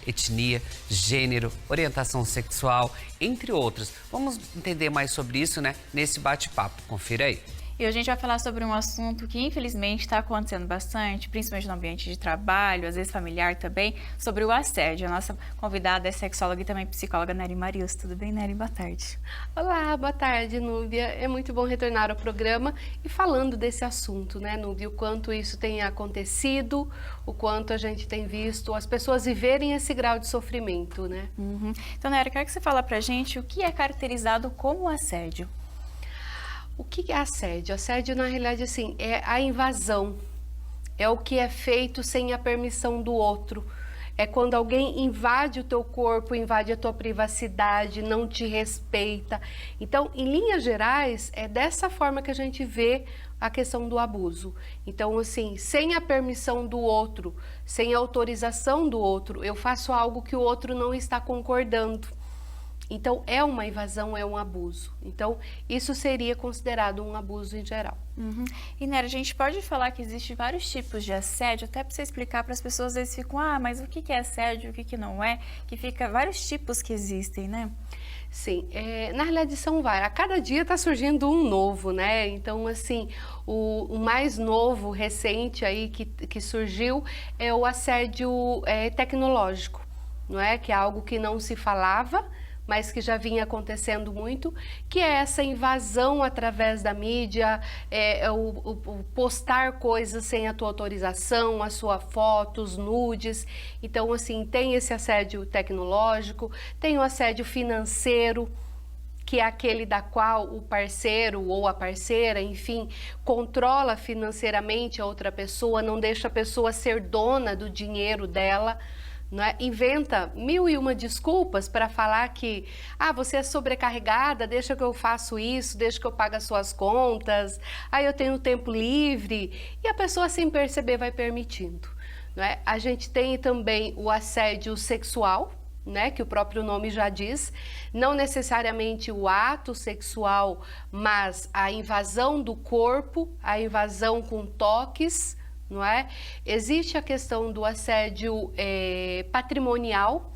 etnia, gênero, orientação sexual, entre outros. Vamos entender mais sobre isso, né, nesse bate-papo. Confira aí. E hoje a gente vai falar sobre um assunto que infelizmente está acontecendo bastante, principalmente no ambiente de trabalho, às vezes familiar também, sobre o assédio. A nossa convidada é sexóloga e também psicóloga Nery Marius. Tudo bem, Nery? Boa tarde. Olá, boa tarde, Núbia. É muito bom retornar ao programa e falando desse assunto, né, Núbia? O quanto isso tem acontecido, o quanto a gente tem visto as pessoas viverem esse grau de sofrimento, né? Então, Nery, quero que você fale pra gente o que é caracterizado como assédio. O que é assédio? Assédio, na realidade, assim, é a invasão. É o que é feito sem a permissão do outro. É quando alguém invade o teu corpo, invade a tua privacidade, não te respeita. Então, em linhas gerais, é dessa forma que a gente vê a questão do abuso. Então, assim, sem a permissão do outro, sem a autorização do outro, eu faço algo que o outro não está concordando. Então, é uma invasão, é um abuso. Então, isso seria considerado um abuso em geral. E, Nery, a gente pode falar que existem vários tipos de assédio, até para você explicar para as pessoas, às vezes ficam, mas o que é assédio, o que não é, que fica vários tipos que existem, né? Sim, na realidade são vários. A cada dia está surgindo um novo, né? Então, assim, o mais novo, recente aí que surgiu é o assédio tecnológico, não é? Que é algo que não se falava, mas que já vinha acontecendo muito, que é essa invasão através da mídia, o postar coisas sem a tua autorização, a sua fotos, nudes. Então, assim, tem esse assédio tecnológico, tem o assédio financeiro, que é aquele da qual o parceiro ou a parceira, enfim, controla financeiramente a outra pessoa, não deixa a pessoa ser dona do dinheiro dela. Né? Inventa mil e uma desculpas para falar que você é sobrecarregada, deixa que eu faço isso, deixa que eu pague as suas contas, eu tenho tempo livre, e a pessoa sem perceber vai permitindo. Né? A gente tem também o assédio sexual, né, que o próprio nome já diz, não necessariamente o ato sexual, mas a invasão do corpo, a invasão com toques. Não é? Existe a questão do assédio patrimonial,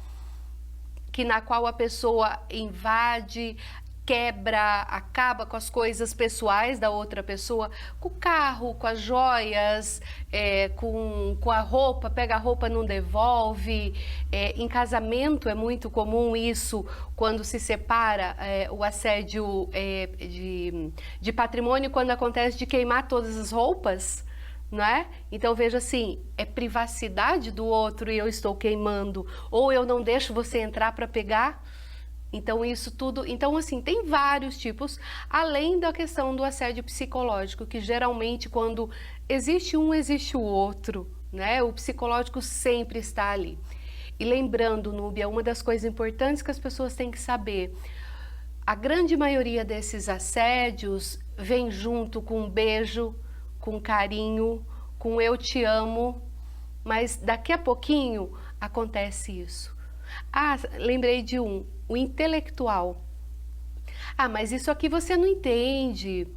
na qual a pessoa invade, quebra, acaba com as coisas pessoais da outra pessoa, com o carro, com as joias, com a roupa, pega a roupa, não devolve. Em casamento é muito comum isso, quando se separa, o assédio de patrimônio, quando acontece de queimar todas as roupas. Não é? Então veja assim, é privacidade do outro e eu estou queimando, ou eu não deixo você entrar para pegar. Então isso tudo, então assim, tem vários tipos, além da questão do assédio psicológico, que geralmente quando existe um, existe o outro, né? O psicológico sempre está ali. E lembrando, Núbia, uma das coisas importantes que as pessoas têm que saber, a grande maioria desses assédios vem junto com um beijo, com carinho, com eu te amo, mas daqui a pouquinho acontece isso. Lembrei de o intelectual. Mas isso aqui você não entende.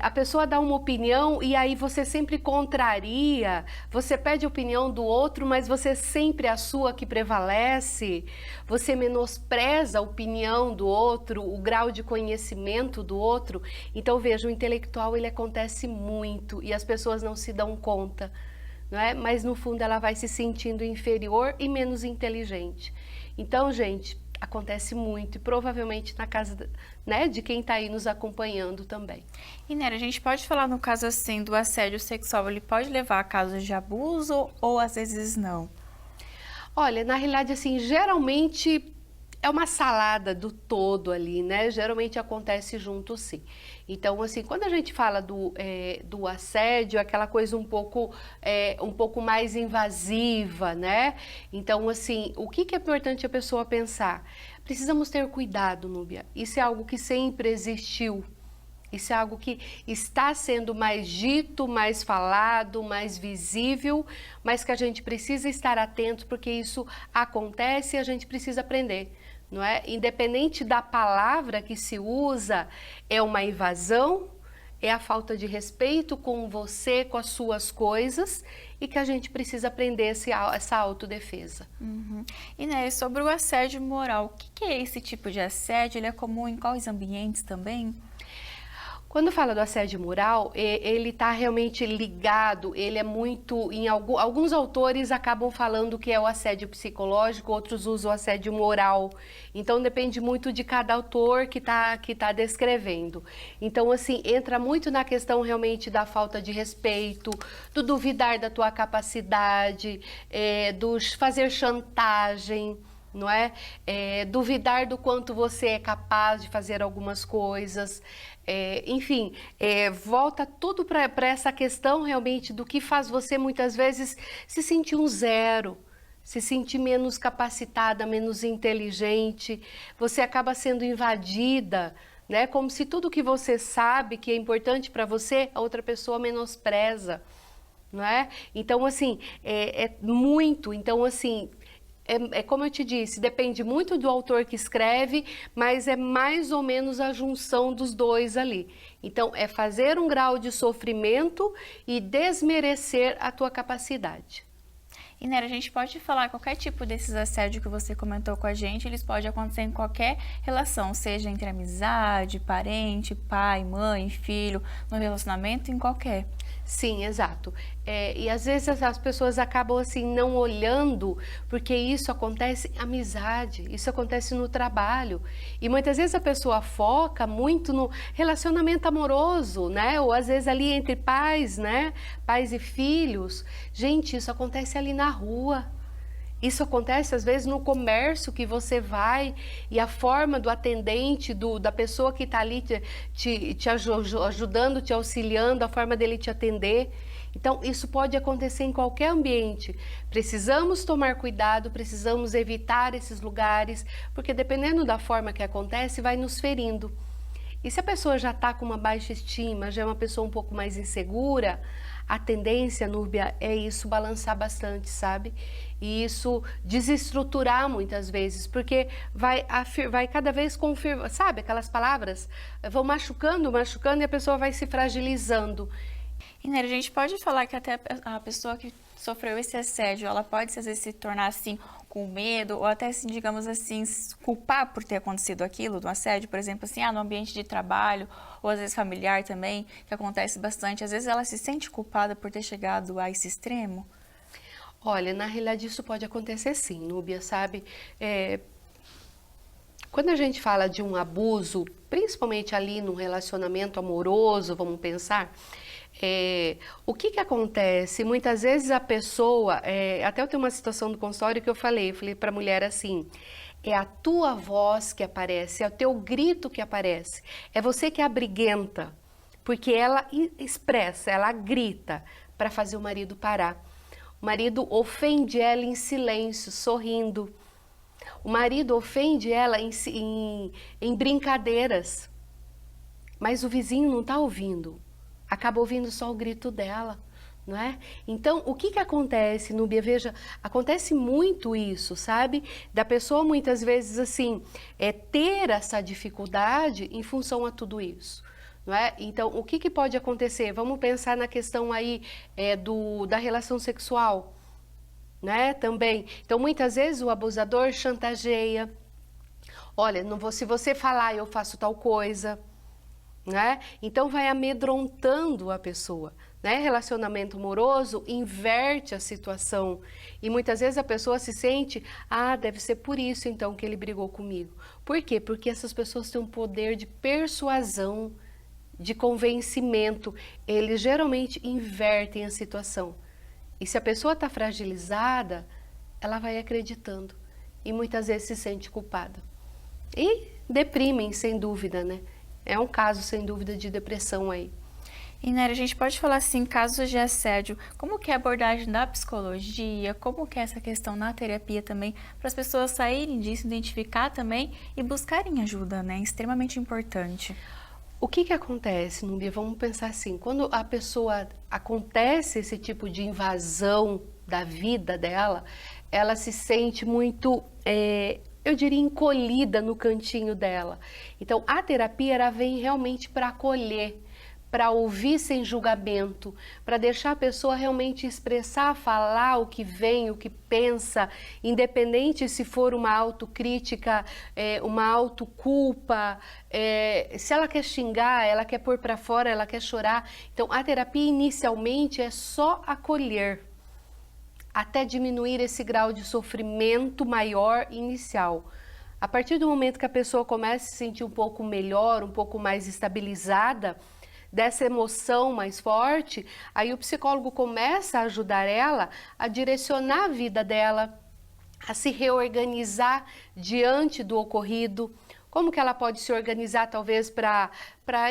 A pessoa dá uma opinião e aí você sempre contraria, você pede a opinião do outro, mas você sempre a sua que prevalece, você menospreza a opinião do outro, o grau de conhecimento do outro. Então veja, o intelectual ele acontece muito e as pessoas não se dão conta, não é? Mas no fundo ela vai se sentindo inferior e menos inteligente. Então, gente, acontece muito e provavelmente na casa, né, de quem está aí nos acompanhando também. E, Nery, a gente pode falar no caso assim do assédio sexual, ele pode levar a casos de abuso ou às vezes não? Olha, na realidade assim, geralmente é uma salada do todo ali, né? Geralmente acontece junto, sim. Então, assim, quando a gente fala do assédio, aquela coisa um pouco mais invasiva, né? Então, assim, o que é importante a pessoa pensar? Precisamos ter cuidado, Núbia. Isso é algo que sempre existiu. Isso é algo que está sendo mais dito, mais falado, mais visível, mas que a gente precisa estar atento porque isso acontece e a gente precisa aprender, não é? Independente da palavra que se usa, é uma invasão, é a falta de respeito com você, com as suas coisas e que a gente precisa aprender essa autodefesa. E né, sobre o assédio moral, o que é esse tipo de assédio? Ele é comum em quais ambientes também? Quando fala do assédio moral, ele está realmente ligado, ele é muito, alguns autores acabam falando que é o assédio psicológico, outros usam o assédio moral. Então depende muito de cada autor que tá descrevendo. Então assim, entra muito na questão realmente da falta de respeito, do duvidar da tua capacidade, do fazer chantagem, não é? Duvidar do quanto você é capaz de fazer algumas coisas. Enfim, volta tudo para essa questão realmente do que faz você muitas vezes se sentir um zero, se sentir menos capacitada, menos inteligente. Você acaba sendo invadida, né? Como se tudo que você sabe que é importante para você, a outra pessoa menospreza, não é? Então, assim, muito. Então, assim, como eu te disse, depende muito do autor que escreve, mas é mais ou menos a junção dos dois ali. Então, é fazer um grau de sofrimento e desmerecer a tua capacidade. E Nery, a gente pode falar qualquer tipo desses assédios que você comentou com a gente, eles podem acontecer em qualquer relação, seja entre amizade, parente, pai, mãe, filho, no relacionamento, em qualquer. Sim, exato. E às vezes as pessoas acabam assim não olhando, porque isso acontece em amizade, isso acontece no trabalho. E muitas vezes a pessoa foca muito no relacionamento amoroso, né? Ou às vezes ali entre pais, né? Pais e filhos. Gente, isso acontece ali na rua. Isso acontece às vezes no comércio que você vai e a forma do atendente, da pessoa que está ali te ajudando, te auxiliando, a forma dele te atender. Então, isso pode acontecer em qualquer ambiente. Precisamos tomar cuidado, precisamos evitar esses lugares, porque dependendo da forma que acontece, vai nos ferindo. E se a pessoa já está com uma baixa estima, já é uma pessoa um pouco mais insegura, a tendência, Núbia, é isso balançar bastante, sabe? E isso desestruturar muitas vezes, porque vai cada vez confirmar, sabe aquelas palavras? Vão machucando, machucando e a pessoa vai se fragilizando. E Nery, a gente pode falar que até a pessoa que sofreu esse assédio, ela pode às vezes se tornar assim com medo ou até assim, digamos assim, culpar por ter acontecido aquilo, do assédio, por exemplo, assim, no ambiente de trabalho ou às vezes familiar também, que acontece bastante. Às vezes ela se sente culpada por ter chegado a esse extremo? Olha, na realidade isso pode acontecer sim, Núbia, sabe? Quando a gente fala de um abuso, principalmente ali num relacionamento amoroso, vamos pensar, o que acontece? Muitas vezes a pessoa, até eu tenho uma situação do consultório que eu falei para a mulher assim, é a tua voz que aparece, é o teu grito que aparece, é você que abriguenta, porque ela expressa, ela grita para fazer o marido parar. O marido ofende ela em silêncio, sorrindo. O marido ofende ela em brincadeiras, mas o vizinho não está ouvindo. Acaba ouvindo só o grito dela, não é? Então, o que acontece, Núbia? Veja, acontece muito isso, sabe? Da pessoa muitas vezes, assim, ter essa dificuldade em função a tudo isso, não é? Então, o que pode acontecer? Vamos pensar na questão aí da relação sexual, né? Também. Então, muitas vezes o abusador chantageia. Olha, se você falar, eu faço tal coisa. Né? Então vai amedrontando a pessoa, né? Relacionamento amoroso inverte a situação e muitas vezes a pessoa se sente, deve ser por isso então que ele brigou comigo. Por quê? Porque essas pessoas têm um poder de persuasão, de convencimento, eles geralmente invertem a situação. E se a pessoa está fragilizada, ela vai acreditando e muitas vezes se sente culpada. E deprimem, sem dúvida, né? É um caso, sem dúvida, de depressão aí. E Nery, a gente pode falar assim, casos de assédio, como que é a abordagem da psicologia, como que é essa questão na terapia também, para as pessoas saírem disso, identificar também e buscarem ajuda, né? Extremamente importante. O que acontece, Núbia? Vamos pensar assim, quando a pessoa acontece esse tipo de invasão da vida dela, ela se sente muito... eu diria encolhida no cantinho dela. Então, a terapia ela vem realmente para acolher, para ouvir sem julgamento, para deixar a pessoa realmente expressar, falar o que vem, o que pensa, independente se for uma autocrítica, uma autoculpa, se ela quer xingar, ela quer pôr para fora, ela quer chorar. Então, a terapia inicialmente é só acolher, até diminuir esse grau de sofrimento maior inicial. A partir do momento que a pessoa começa a se sentir um pouco melhor, um pouco mais estabilizada, dessa emoção mais forte, aí o psicólogo começa a ajudar ela a direcionar a vida dela, a se reorganizar diante do ocorrido. Como que ela pode se organizar talvez para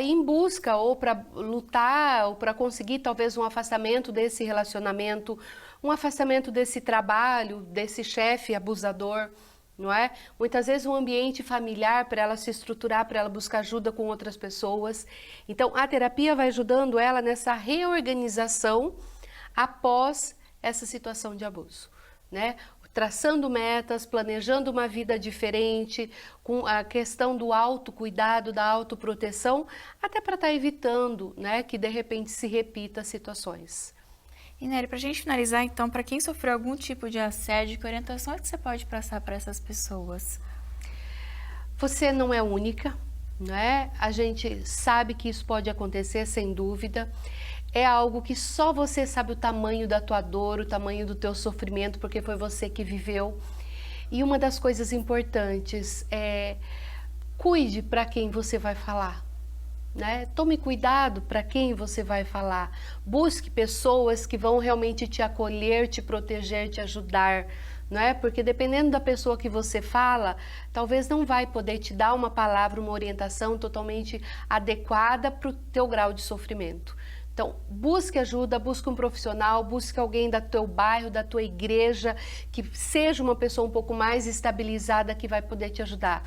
ir em busca ou para lutar ou para conseguir talvez um afastamento desse relacionamento, um afastamento desse trabalho, desse chefe abusador, não é? Muitas vezes um ambiente familiar para ela se estruturar, para ela buscar ajuda com outras pessoas. Então, a terapia vai ajudando ela nessa reorganização após essa situação de abuso, né? Traçando metas, planejando uma vida diferente, com a questão do autocuidado, da autoproteção, até para estar evitando, né, que de repente se repita situações. E Nery, para a gente finalizar, então, para quem sofreu algum tipo de assédio, que orientação é que você pode passar para essas pessoas? Você não é única, né? A gente sabe que isso pode acontecer, sem dúvida. É algo que só você sabe o tamanho da tua dor, o tamanho do teu sofrimento, porque foi você que viveu. E uma das coisas importantes é cuide para quem você vai falar. Né? Tome cuidado para quem você vai falar. Busque pessoas que vão realmente te acolher, te proteger, te ajudar. Não é? Porque dependendo da pessoa que você fala, talvez não vai poder te dar uma palavra, uma orientação totalmente adequada para o teu grau de sofrimento. Então, busque ajuda, busque um profissional, busque alguém do teu bairro, da tua igreja, que seja uma pessoa um pouco mais estabilizada que vai poder te ajudar.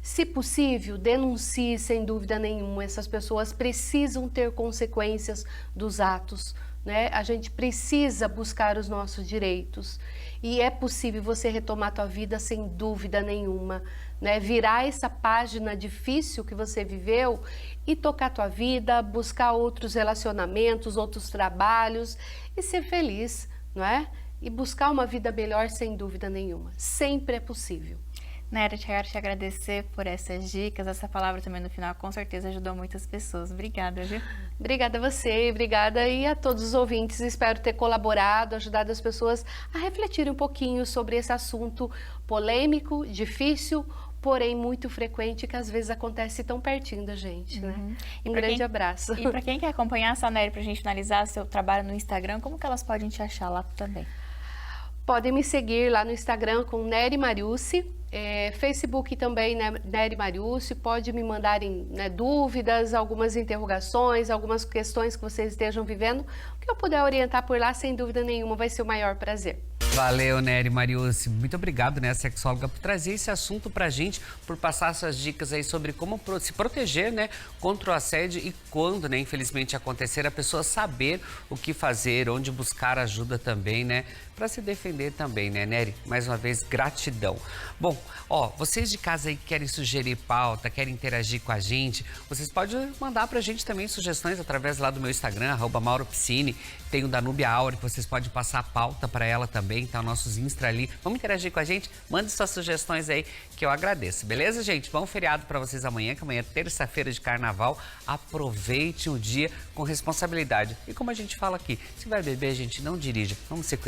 Se possível, denuncie sem dúvida nenhuma. Essas pessoas precisam ter consequências dos atos, né? A gente precisa buscar os nossos direitos. E é possível você retomar a tua vida sem dúvida nenhuma, né? Virar essa página difícil que você viveu e tocar a tua vida, buscar outros relacionamentos, outros trabalhos e ser feliz, não é? E buscar uma vida melhor sem dúvida nenhuma. Sempre é possível. Nery, quero te agradecer por essas dicas, essa palavra também no final com certeza ajudou muitas pessoas. Obrigada, viu? Obrigada a você, obrigada e a todos os ouvintes. Espero ter colaborado, ajudado as pessoas a refletirem um pouquinho sobre esse assunto polêmico, difícil, porém muito frequente, que às vezes acontece tão pertinho da gente, né? Um grande abraço. E para quem quer acompanhar essa Nery, para a gente finalizar seu trabalho no Instagram, como que elas podem te achar lá também? Podem me seguir lá no Instagram com Nery Mariucci, Facebook também, né, Nery Mariucci. Pode me mandarem, né, dúvidas, algumas interrogações, algumas questões que vocês estejam vivendo. O que eu puder orientar por lá, sem dúvida nenhuma, vai ser o maior prazer. Valeu, Nery Mariucci. Muito obrigado, né, sexóloga, por trazer esse assunto pra gente, por passar essas dicas aí sobre como se proteger, né, contra o assédio e quando, né, infelizmente acontecer, a pessoa saber o que fazer, onde buscar ajuda também, né, para se defender também, né, Nery? Mais uma vez, gratidão. Bom, ó, vocês de casa aí que querem sugerir pauta, querem interagir com a gente, vocês podem mandar pra gente também sugestões através lá do meu Instagram, @MauroPsini. Tem o da Núbia Aura, que vocês podem passar a pauta para ela também, tá? Nossos Insta ali. Vamos interagir com a gente? Mande suas sugestões aí, que eu agradeço. Beleza, gente? Bom feriado para vocês amanhã, que amanhã é terça-feira de carnaval. Aproveite o dia com responsabilidade. E como a gente fala aqui, se vai beber, gente, não dirija. Vamos se cuidar.